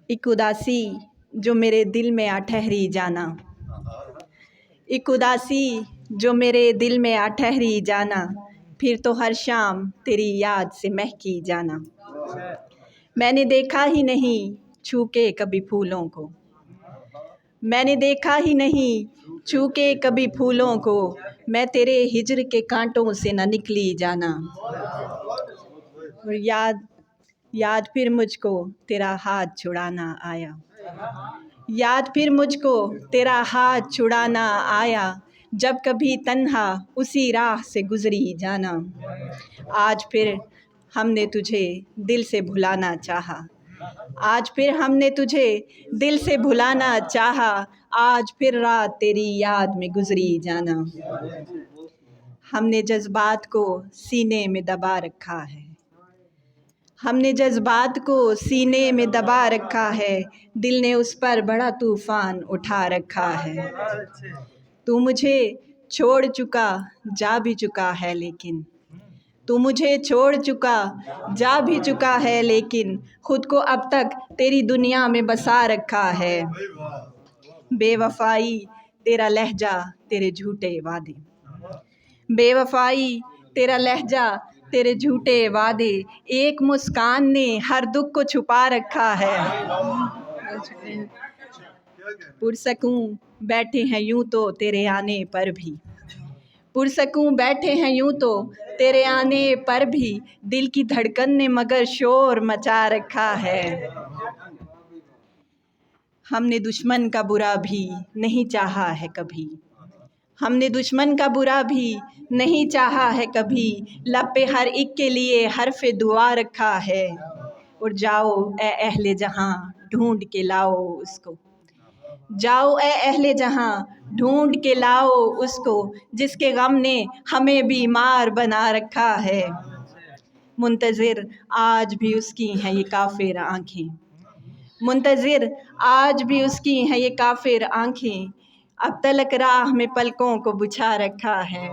एक उदासी जो मेरे दिल में आ ठहरी जाना, एक उदासी जो मेरे दिल में आ ठहरी जाना, फिर तो हर शाम तेरी याद से महकी जाना। मैंने देखा ही नहीं छू के कभी फूलों को, मैंने देखा ही नहीं छू के कभी फूलों को, मैं तेरे हिज्र के कांटों से न निकली जाना। और याद फिर मुझको तेरा हाथ छुड़ाना आया, याद फिर मुझको तेरा हाथ छुड़ाना आया, जब कभी तन्हा उसी राह से गुजरी जाना। आज फिर हमने तुझे दिल से भुलाना चाहा, आज फिर हमने तुझे दिल से भुलाना चाहा, आज फिर रात तेरी याद में गुजरी जाना। हमने जज्बात को सीने में दबा रखा है, हमने जज्बात को सीने में दबा रखा है, दिल ने उस पर बड़ा तूफान उठा रखा है। तू मुझे छोड़ चुका जा भी चुका है, लेकिन तू मुझे छोड़ चुका जा भी चुका है, लेकिन खुद को अब तक तेरी दुनिया में बसा रखा है। बेवफाई तेरा लहजा तेरे झूठे वादे, बेवफाई तेरा लहजा तेरे झूठे वादे, एक मुस्कान ने हर दुख को छुपा रखा है। पुरसकूं बैठे हैं यूं तो तेरे आने पर भी, पुरसकूं बैठे हैं यूं तो तेरे आने पर भी, दिल की धड़कन ने मगर शोर मचा रखा है। हमने दुश्मन का बुरा भी नहीं चाहा है कभी, हमने दुश्मन का बुरा भी नहीं चाहा है कभी, लब पे हर एक के लिए हर्फ़े दुआ रखा है। और जाओ ए अहले जहां ढूंढ के लाओ उसको, जाओ ए अहले जहां ढूंढ के लाओ उसको, जिसके गम ने हमें बीमार बना रखा है। मुंतज़िर आज भी उसकी हैं ये काफिर आँखें, मुंतज़िर आज भी उसकी हैं ये काफिर आँखें, अब तलक राह में पलकों को बिछा रखा है।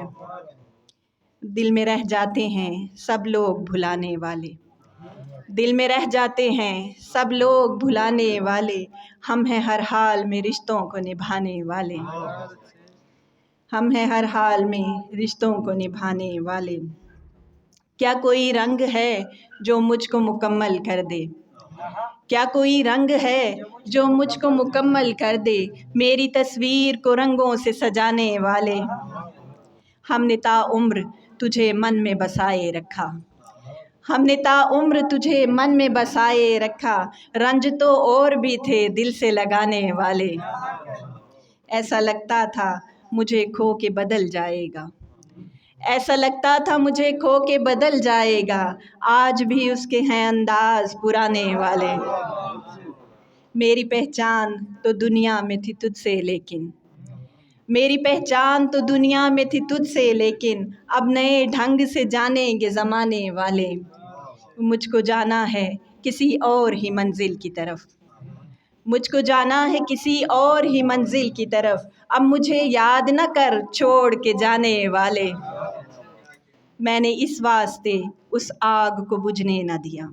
दिल में रह जाते हैं सब लोग भुलाने वाले, दिल में रह जाते हैं सब लोग भुलाने वाले, हम हैं हर हाल में रिश्तों को निभाने वाले, हम हैं हर हाल में रिश्तों को निभाने वाले। क्या कोई रंग है जो मुझको मुकम्मल कर दे, क्या कोई रंग है जो मुझको मुकम्मल कर दे, मेरी तस्वीर को रंगों से सजाने वाले। हमने ताउम्र तुझे मन में बसाए रखा, हमने ताउम्र तुझे मन में बसाए रखा, रंज तो और भी थे दिल से लगाने वाले। ऐसा लगता था मुझे खो के बदल जाएगा, ऐसा लगता था मुझे खो के बदल जाएगा, आज भी उसके हैं अंदाज पुराने वाले। मेरी पहचान तो दुनिया में थी तुझसे लेकिन, मेरी पहचान तो दुनिया में थी तुझसे लेकिन, अब नए ढंग से जानेंगे ज़माने वाले। मुझको जाना है किसी और ही मंजिल की तरफ, मुझको जाना है किसी और ही मंजिल की तरफ, अब मुझे याद न कर छोड़ के जाने वाले। मैंने इस वास्ते उस आग को बुझने न दिया,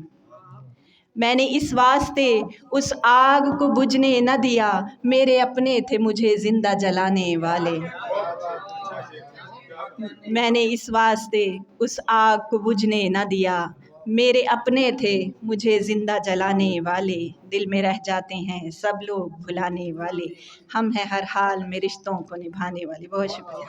मैंने इस वास्ते उस आग को बुझने न दिया, मेरे अपने थे मुझे ज़िंदा जलाने वाले। मैंने इस वास्ते उस आग को बुझने न दिया, मेरे अपने थे मुझे ज़िंदा जलाने वाले। दिल में रह जाते हैं सब लोग भुलाने वाले, हम हैं हर हाल में रिश्तों को निभाने वाले। बहुत शुक्रिया।